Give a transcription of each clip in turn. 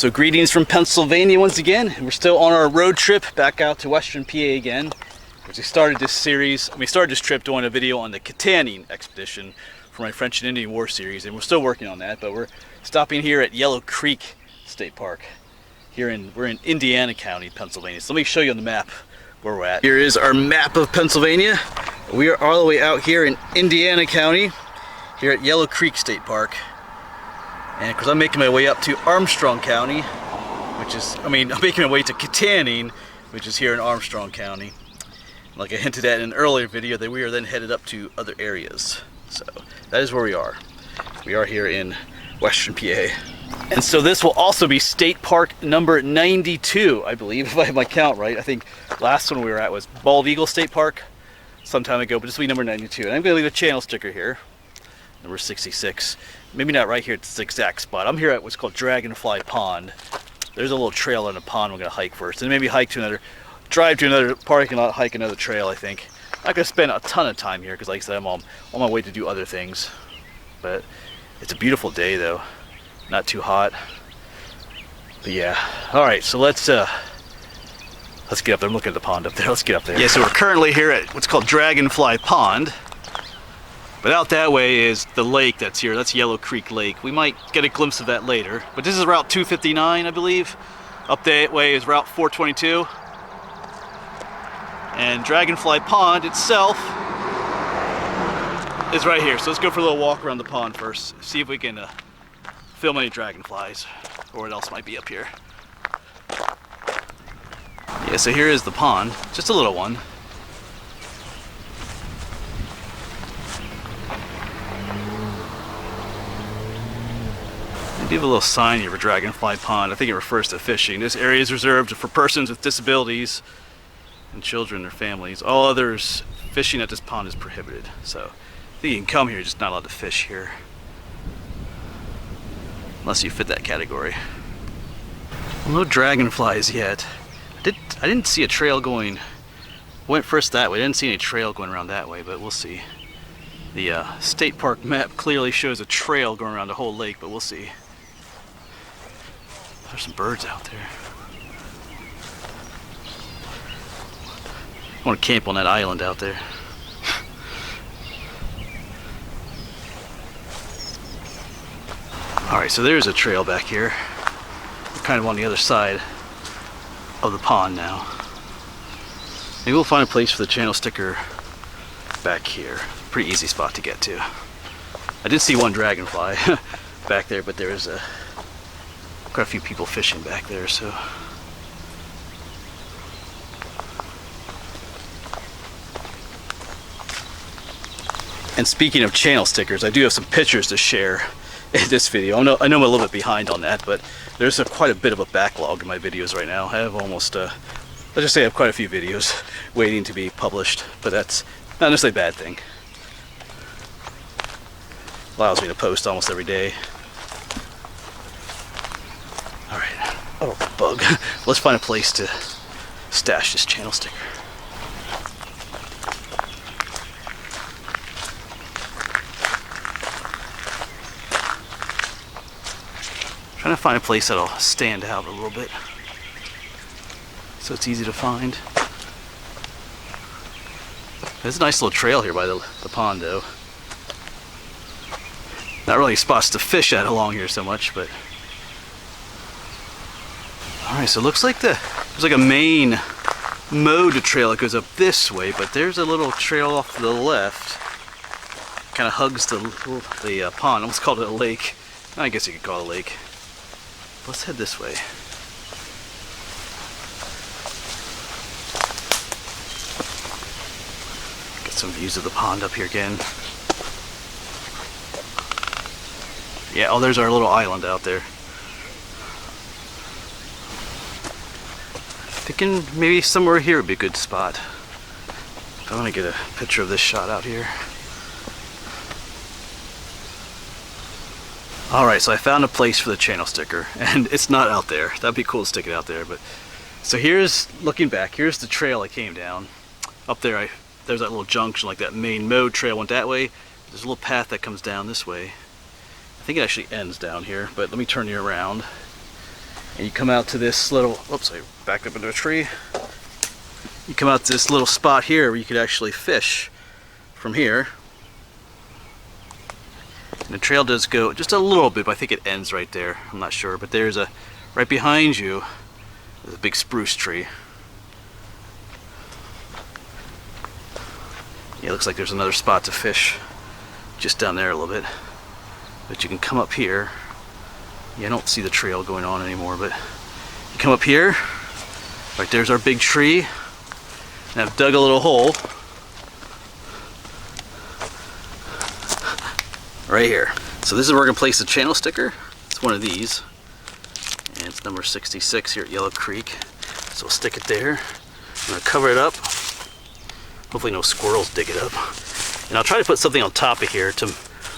So greetings from Pennsylvania once again. We're still on our road trip back out to Western PA again. We started this trip doing a video on the Kittanning expedition for my French and Indian War series, and we're still working on that, but we're stopping here at Yellow Creek State Park. We're in Indiana County, Pennsylvania. So let me show you on the map where we're at. Here is our map of Pennsylvania. We are all the way out here in Indiana County, here at Yellow Creek State Park. And because I'm making my way up to Armstrong County, I'm making my way to Kittanning, which is here in Armstrong County. Like I hinted at in an earlier video, that we are then headed up to other areas. So that is where we are. We are here in Western PA. And so this will also be State Park number 92, I believe, if I have my count right. I think last one we were at was Bald Eagle State Park some time ago, but this will be number 92. And I'm going to leave a channel sticker here, number 66. Maybe not right here at this exact spot. I'm here at what's called Dragonfly Pond. There's a little trail in the pond we're going to hike first, and maybe drive to another parking lot, hike another trail, I think. I'm not going to spend a ton of time here because, like I said, I'm on my way to do other things. But it's a beautiful day, though. Not too hot. But yeah. All right, so let's get up there. I'm looking at the pond up there. Let's get up there. Yeah, so we're currently here at what's called Dragonfly Pond. But out that way is the lake that's here. That's Yellow Creek Lake. We might get a glimpse of that later. But this is Route 259, I believe. Up that way is Route 422. And Dragonfly Pond itself is right here. So let's go for a little walk around the pond first. See if we can film any dragonflies or what else might be up here. Yeah, so here is the pond. Just a little one. They have a little sign here for Dragonfly Pond. I think it refers to fishing. This area is reserved for persons with disabilities and children or families. All others, fishing at this pond is prohibited. So I think you can come here, you're just not allowed to fish here. Unless you fit that category. Well, no dragonflies yet. I didn't see a trail going. Went first that way. I didn't see any trail going around that way, but we'll see. The state park map clearly shows a trail going around the whole lake, but we'll see. There's some birds out there. I want to camp on that island out there. Alright, so there's a trail back here. We're kind of on the other side of the pond now. Maybe we'll find a place for the channel sticker back here. Pretty easy spot to get to. I did see one dragonfly back there, but there's quite a few people fishing back there, so. And speaking of channel stickers, I do have some pictures to share in this video. I know I'm a little bit behind on that, but there's quite a bit of a backlog in my videos right now. I have almost, let's just say I have quite a few videos waiting to be published, but that's not necessarily a bad thing. Allows me to post almost every day. Alright, oh, bug. Let's find a place to stash this channel sticker. Trying to find a place that'll stand out a little bit so it's easy to find. There's a nice little trail here by the pond, though. Not really spots to fish at along here so much, but alright, so it looks like there's like a main mode trail that goes up this way, but there's a little trail off to the left. Kind of hugs the pond. I almost called it a lake. I guess you could call it a lake. Let's head this way. Get some views of the pond up here again. Yeah, oh, there's our little island out there. Thinking maybe somewhere here would be a good spot. I want to get a picture of this shot out here. Alright, so I found a place for the channel sticker, and it's not out there. That'd be cool to stick it out there, but so here's, looking back, here's the trail I came down. Up there, there's that little junction, like that main mode trail went that way. There's a little path that comes down this way. I think it actually ends down here, but let me turn you around. And you come out to this little, oops, I backed up into a tree. You come out to this little spot here where you could actually fish from here. And the trail does go just a little bit, but I think it ends right there. I'm not sure, but there's a, right behind you, there's a big spruce tree. Yeah, it looks like there's another spot to fish just down there a little bit. But you can come up here. Yeah, I don't see the trail going on anymore, but you come up here. Right there's our big tree. And I've dug a little hole right here. So this is where we're gonna place the channel sticker. It's one of these. And it's number 66 here at Yellow Creek. So we'll stick it there. I'm gonna cover it up. Hopefully no squirrels dig it up. And I'll try to put something on top of here to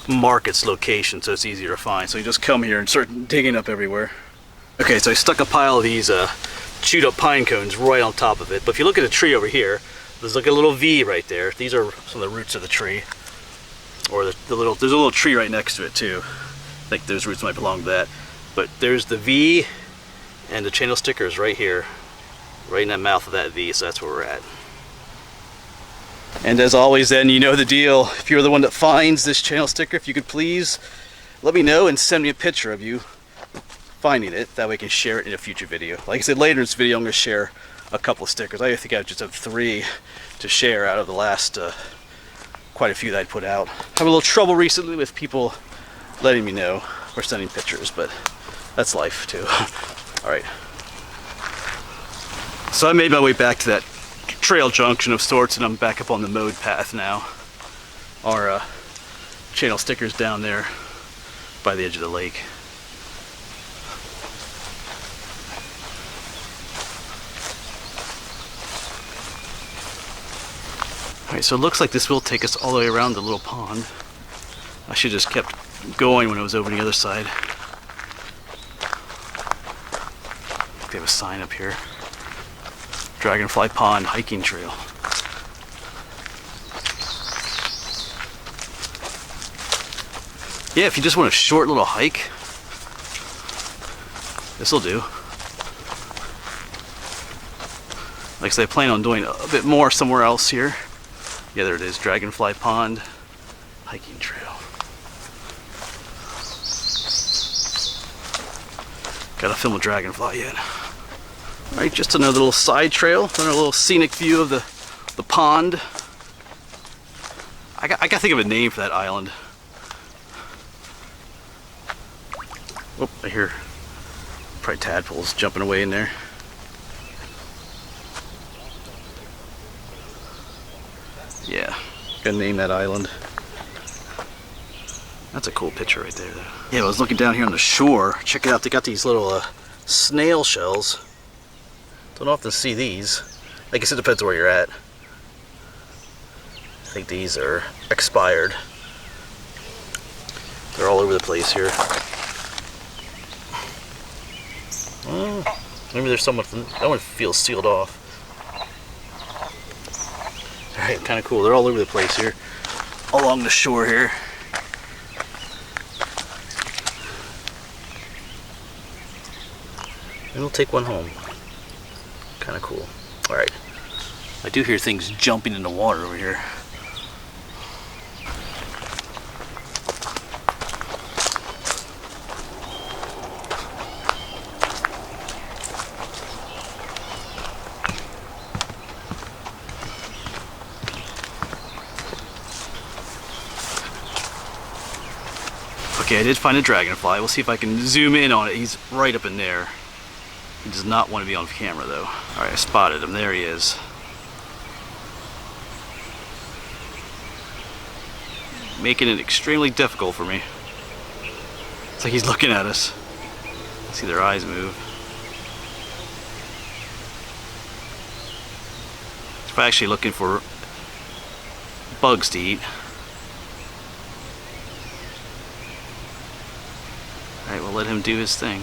mark its location so it's easier to find. So you just come here and start digging up everywhere. Okay, so I stuck a pile of these chewed up pine cones right on top of it. But if you look at the tree over here, there's like a little V right there. These are some of the roots of the tree. Or there's a little tree right next to it too. I think those roots might belong to that. But there's the V, and the channel sticker is right here, right in that mouth of that V, so that's where we're at. And as always then, you know the deal. If you're the one that finds this channel sticker, if you could please let me know and send me a picture of you finding it. That way I can share it in a future video. Like I said, later in this video I'm going to share a couple of stickers. I think I just have 3 to share out of the last quite a few that I'd put out. I have a little trouble recently with people letting me know or sending pictures, but that's life too. Alright. So I made my way back to that trail junction of sorts, and I'm back up on the mowed path now. Our channel sticker's down there by the edge of the lake. Alright, so it looks like this will take us all the way around the little pond. I should have just kept going when I was over the other side. They have a sign up here. Dragonfly Pond hiking trail. Yeah, if you just want a short little hike, this'll do. Like I said, I plan on doing a bit more somewhere else here. Yeah, there it is, Dragonfly Pond hiking trail. Gotta film a dragonfly yet. Alright, just another little side trail, another little scenic view of the pond. I gotta think of a name for that island. Whoop, I hear probably tadpoles jumping away in there. Yeah, gotta name that island. That's a cool picture right there, though. Yeah, I was looking down here on the shore. Check it out, they got these little snail shells. Don't often see these. I guess it depends where you're at. I think these are expired. They're all over the place here. Maybe there's someone, that one feels sealed off. Alright, kind of cool. They're all over the place here. Along the shore here. And we'll take one home. Kind of cool. Alright. I do hear things jumping in the water over here. Okay, I did find a dragonfly. We'll see if I can zoom in on it. He's right up in there. He does not want to be on camera though. Alright, I spotted him. There he is. Making it extremely difficult for me. It's like he's looking at us. See their eyes move. He's actually looking for bugs to eat. Alright, we'll let him do his thing.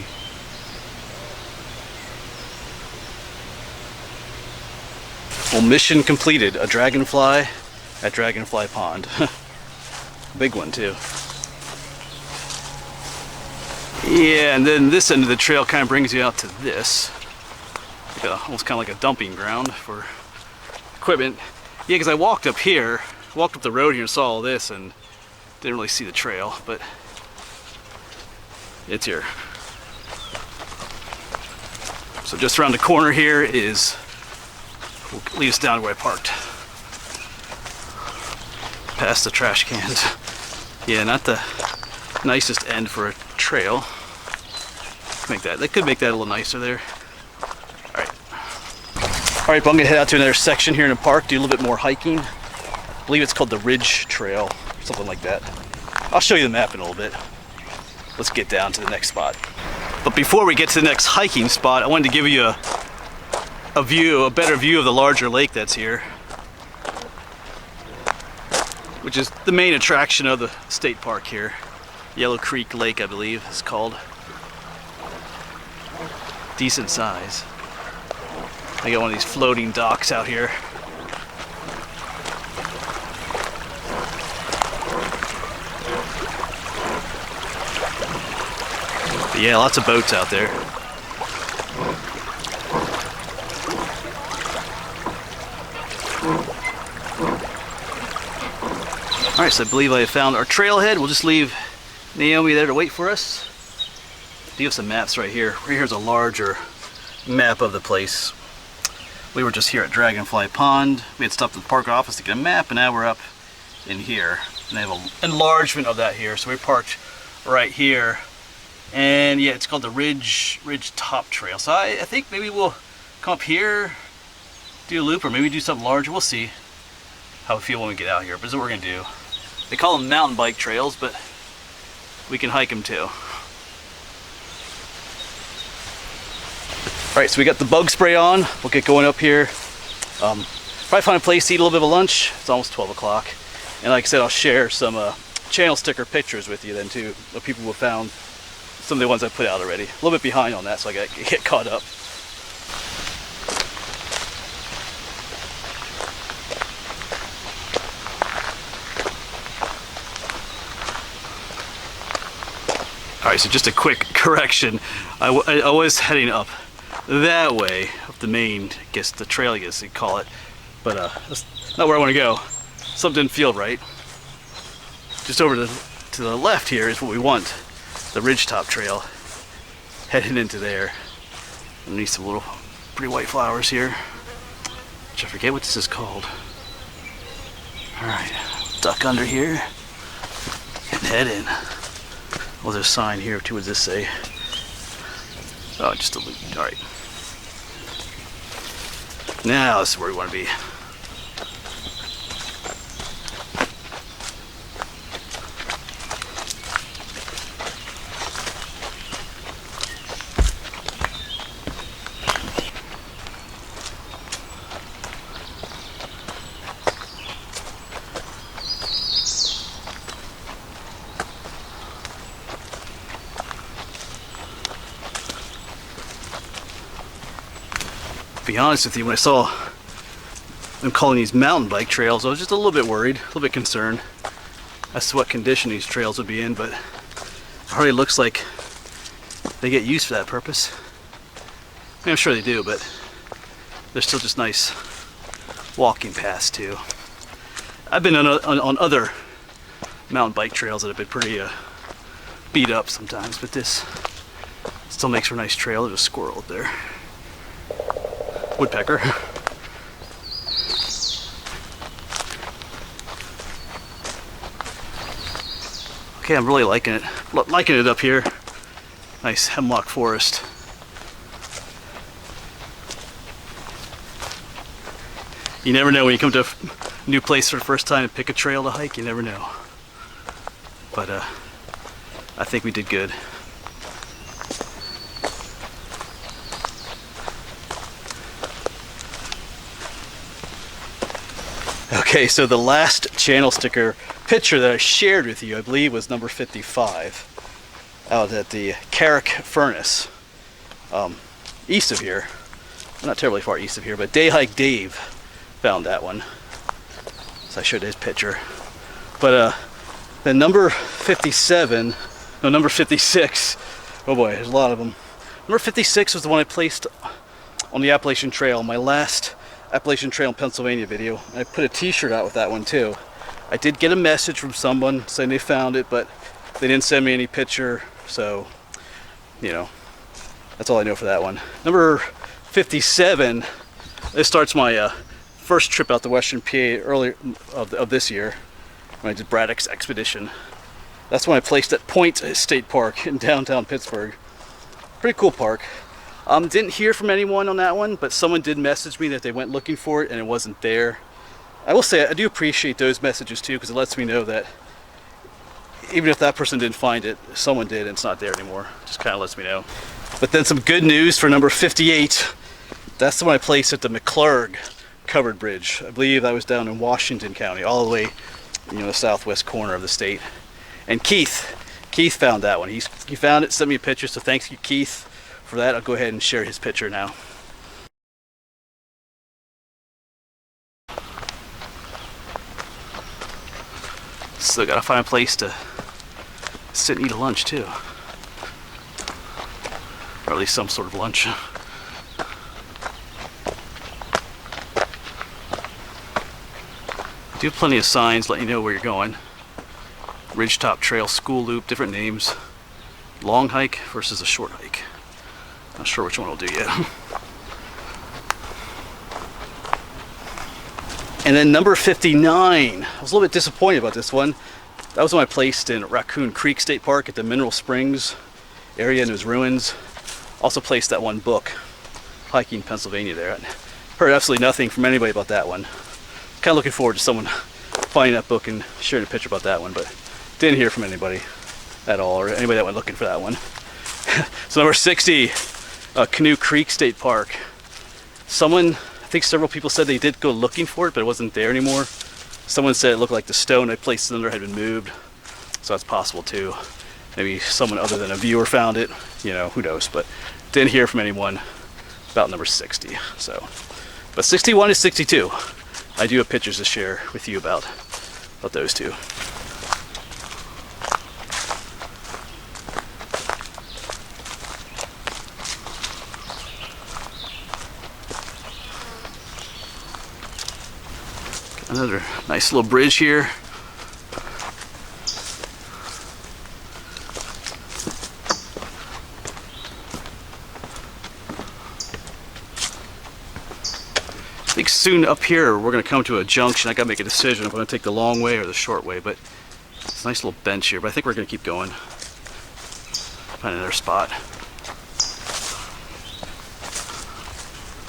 Well, mission completed. A dragonfly at Dragonfly Pond. Big one too. Yeah, and then this end of the trail kind of brings you out to this. Like almost kind of like a dumping ground for equipment. Yeah, because I walked up here, walked up the road here and saw all this and didn't really see the trail, but it's here. So just around the corner here is, will lead us down to where I parked. Past the trash cans. Yeah, not the nicest end for a trail. They could make that a little nicer there. Alright, but I'm gonna head out to another section here in the park, do a little bit more hiking. I believe it's called the Ridge Trail, or something like that. I'll show you the map in a little bit. Let's get down to the next spot. But before we get to the next hiking spot, I wanted to give you a better view of the larger lake that's here, which is the main attraction of the state park here. Yellow Creek Lake, I believe it's called. Decent size. I got one of these floating docks out here. But yeah, lots of boats out there. Alright, so I believe I found our trailhead. We'll just leave Naomi there to wait for us. I do have some maps right here. Right here's a larger map of the place. We were just here at Dragonfly Pond. We had stopped at the park office to get a map, and now we're up in here. And they have an enlargement of that here. So we parked right here. And yeah, it's called the Ridge Top Trail. So I think maybe we'll come up here, do a loop, or maybe do something larger. We'll see how we feel when we get out here. But this is what we're gonna do. They call them mountain bike trails, but we can hike them too. Alright, so we got the bug spray on. We'll get going up here. Probably find a place to eat a little bit of lunch. It's almost 12 o'clock. And like I said, I'll share some channel sticker pictures with you then too, of people who have found some of the ones I put out already. A little bit behind on that, so I got to get caught up. Alright, so just a quick correction. I was heading up that way, up the main, I guess the trail, I guess you'd call it. But that's not where I want to go. Something didn't feel right. Just over to the left here is what we want. The Ridgetop Trail. Heading into there. Underneath some little pretty white flowers here. Which I forget what this is called. Alright, duck under here. And head in. Well, there's a sign here too. What does this say? Oh, just a loop. Alright. Now this is where we want to be. To be honest with you, when I saw them calling these mountain bike trails, I was just a little bit worried, a little bit concerned as to what condition these trails would be in, but it already looks like they get used for that purpose. I mean, I'm sure they do, but they're still just nice walking paths too. I've been on other mountain bike trails that have been pretty beat up sometimes, but this still makes for a nice trail. There's a squirrel up there. Woodpecker. Okay, I'm really liking it up here. Nice hemlock forest. You never know when you come to a new place for the first time and pick a trail to hike. You never know. But I think we did good. Okay, so the last channel sticker picture that I shared with you, I believe, was number 55, out at the Carrick Furnace, east of here. Not terribly far east of here, but Day Hike Dave found that one. So I showed his picture. But the number 57, no, number 56 Oh boy, there's a lot of them. Number 56 was the one I placed on the Appalachian Trail, my last Appalachian Trail in Pennsylvania video. I put a t-shirt out with that one too. I did get a message from someone saying they found it, but they didn't send me any picture, so, you know, that's all I know for that one. Number 57, this starts my first trip out to Western PA earlier of this year, when I did Braddock's expedition. That's when I placed at Point State Park in downtown Pittsburgh. Pretty cool park. Didn't hear from anyone on that one, but someone did message me that they went looking for it and it wasn't there. I will say I do appreciate those messages too, because it lets me know that even if that person didn't find it, someone did and it's not there anymore. Just kind of lets me know. But then some good news for number 58. That's the one I placed at the McClurg covered bridge. I believe that was down in Washington County, all the way, the southwest corner of the state. And Keith found that one. He found it, sent me a picture, so thanks you, Keith, for that. I'll go ahead and share his picture now. Still gotta find a place to sit and eat a lunch too. Or at least some sort of lunch. Do have plenty of signs letting you know where you're going. Ridgetop Trail, School Loop, different names. Long hike versus a short hike. Not sure which one will do yet. And then number 59. I was a little bit disappointed about this one. That was when I placed in Raccoon Creek State Park at the Mineral Springs area in those ruins. Also placed that one book, Hiking Pennsylvania there. Heard absolutely nothing from anybody about that one. Kind of looking forward to someone finding that book and sharing a picture about that one, but didn't hear from anybody at all, or anybody that went looking for that one. So number 60, Canoe Creek State Park. I think several people said they did go looking for it, but it wasn't there anymore. Someone said it looked like the stone I placed it under had been moved, so that's possible too. Maybe someone other than a viewer found it, who knows, but didn't hear from anyone about number 60. So, but 61 and 62. I do have pictures to share with you about those two. Another nice little bridge here. I think soon up here we're going to come to a junction. I got to make a decision if I'm going to take the long way or the short way, but it's a nice little bench here, but I think we're going to keep going. Find another spot.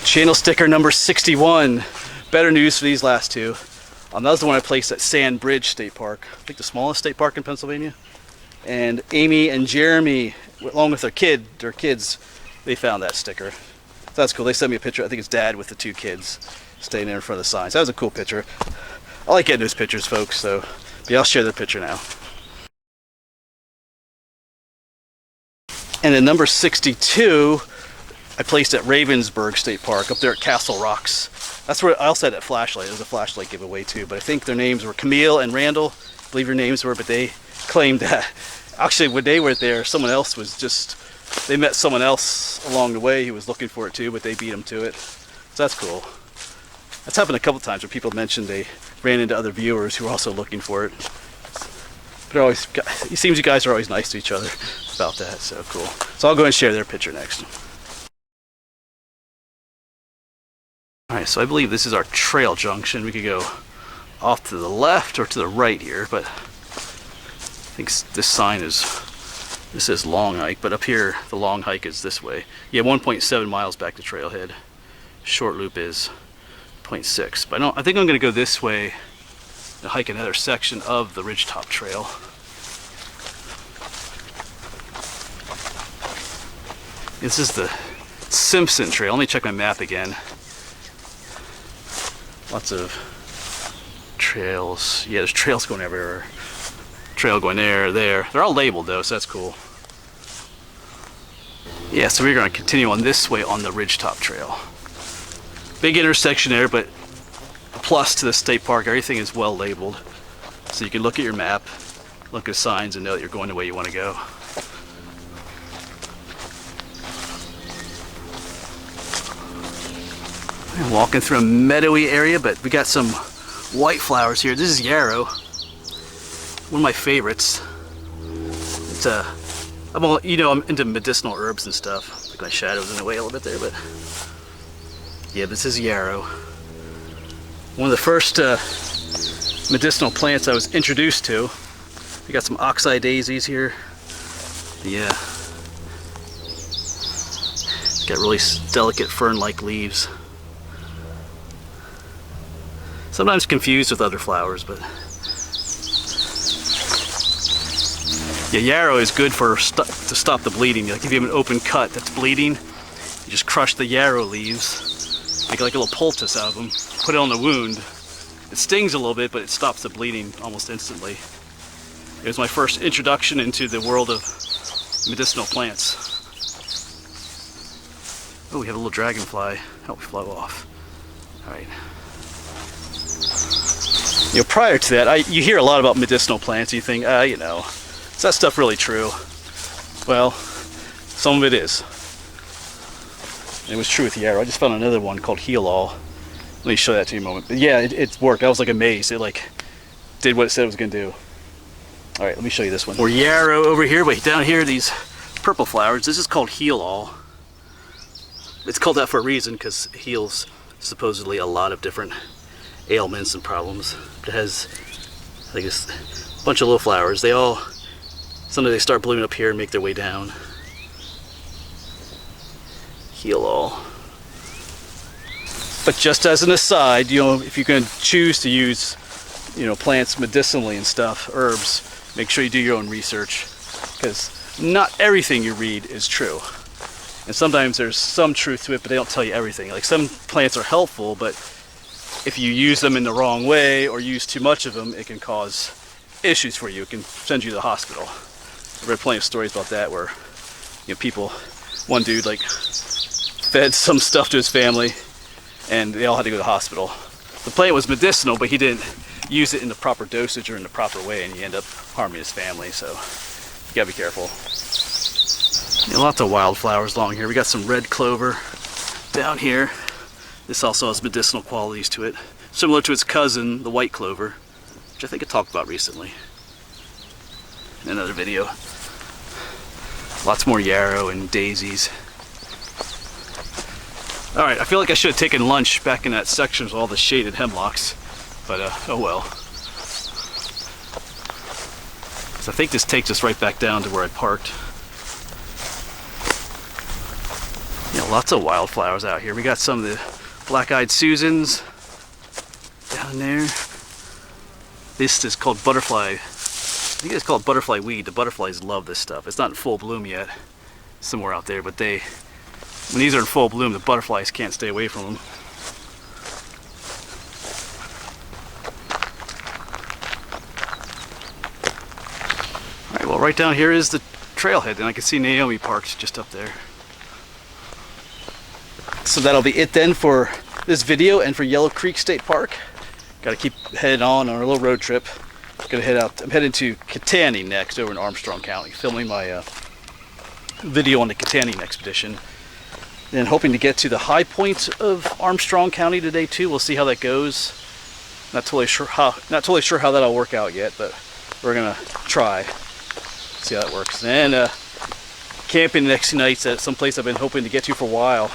Channel sticker number 61. Better news for these last two. That was the one I placed at Sand Bridge State Park. I think the smallest state park in Pennsylvania. And Amy and Jeremy, along with their kids, they found that sticker. So that's cool. They sent me a picture. I think it's Dad with the two kids staying there in front of the signs. That was a cool picture. I like getting those pictures, folks. So, yeah, I'll share the picture now. And then number 62, I placed at Ravensburg State Park up there at Castle Rocks. That's where I also had that flashlight. It was a flashlight giveaway too, but I think their names were Camille and Randall. I believe your names were, but they claimed that actually when they were there, someone else was they met someone else along the way who was looking for it too, but they beat them to it. So that's cool. That's happened a couple times where people mentioned they ran into other viewers who were also looking for it. But it seems you guys are always nice to each other about that, so cool. So I'll go and share their picture next. Alright, so I believe this is our trail junction. We could go off to the left or to the right here, but I think this sign this says long hike, but up here the long hike is this way. Yeah, 1.7 miles back to trailhead. Short loop is 0.6. But I think I'm going to go this way and hike another section of the Ridgetop Trail. This is the Simpson Trail. Let me check my map again. Lots of trails. Yeah, there's trails going everywhere. Trail going there. They're all labeled though, so that's cool. Yeah, so we're going to continue on this way on the Ridgetop Trail. Big intersection there, but a plus to the state park. Everything is well labeled. So you can look at your map, look at signs, and know that you're going the way you want to go. Walking through a meadowy area, but we got some white flowers here. This is yarrow, one of my favorites. It's I'm into medicinal herbs and stuff. Like my shadow's in the way a little bit there, but yeah, this is yarrow. One of the first medicinal plants I was introduced to. We got some oxeye daisies here. Yeah. Got really delicate fern-like leaves. Sometimes confused with other flowers, but yeah, yarrow is good for to stop the bleeding. Like if you have an open cut that's bleeding, you just crush the yarrow leaves, make like a little poultice out of them, put it on the wound. It stings a little bit, but it stops the bleeding almost instantly. It was my first introduction into the world of medicinal plants. Oh, we have a little dragonfly. Help me flow off. All right. Prior to that, you hear a lot about medicinal plants. And you think, is that stuff really true? Well, some of it is. And it was true with yarrow. I just found another one called Heal All. Let me show that to you in a moment. But yeah, it worked. I was like amazed. It like did what it said it was gonna do. All right, let me show you this one. More yarrow over here, but down here, these purple flowers. This is called Heal All. It's called that for a reason because it heals supposedly a lot of different ailments and problems. It has, I think it's a bunch of little flowers. Sometimes they start blooming up here and make their way down. Heal All. But just as an aside, if you're going to choose to use, plants medicinally and stuff, herbs, make sure you do your own research, because not everything you read is true. And sometimes there's some truth to it, but they don't tell you everything. Like some plants are helpful, but if you use them in the wrong way or use too much of them, it can cause issues for you. It can send you to the hospital. I've read plenty of stories about that where, one dude like fed some stuff to his family and they all had to go to the hospital. The plant was medicinal, but he didn't use it in the proper dosage or in the proper way, and he ended up harming his family, so you gotta be careful. Lots of wildflowers along here. We got some red clover down here. This also has medicinal qualities to it, similar to its cousin, the white clover, which I think I talked about recently in another video. Lots more yarrow and daisies. All right, I feel like I should have taken lunch back in that section with all the shaded hemlocks, but oh well. So I think this takes us right back down to where I parked. Lots of wildflowers out here. We got some of the black-eyed Susans down there. This is called butterfly. I think it's called butterfly weed. The butterflies love this stuff. It's not in full bloom yet, somewhere out there, but when these are in full bloom, the butterflies can't stay away from them. All right, well, right down here is the trailhead, and I can see Naomi parked just up there. So that'll be it then for this video and for Yellow Creek State Park. Got to keep heading on our little road trip. Gonna head out. I'm heading to Kittanning next, over in Armstrong County, filming my video on the Kittanning expedition. And hoping to get to the high point of Armstrong County today too. We'll see how that goes. Not totally sure how that'll work out yet, but we're gonna try. See how that works. And camping the next 2 nights at some place I've been hoping to get to for a while.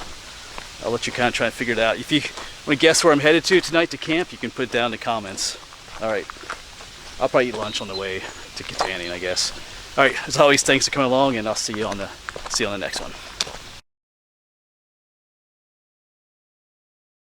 I'll let you kind of try and figure it out. If you want to guess where I'm headed to tonight to camp, you can put it down in the comments. All right. I'll probably eat lunch on the way to Kittanning, I guess. All right. As always, thanks for coming along, and I'll see you on the next one.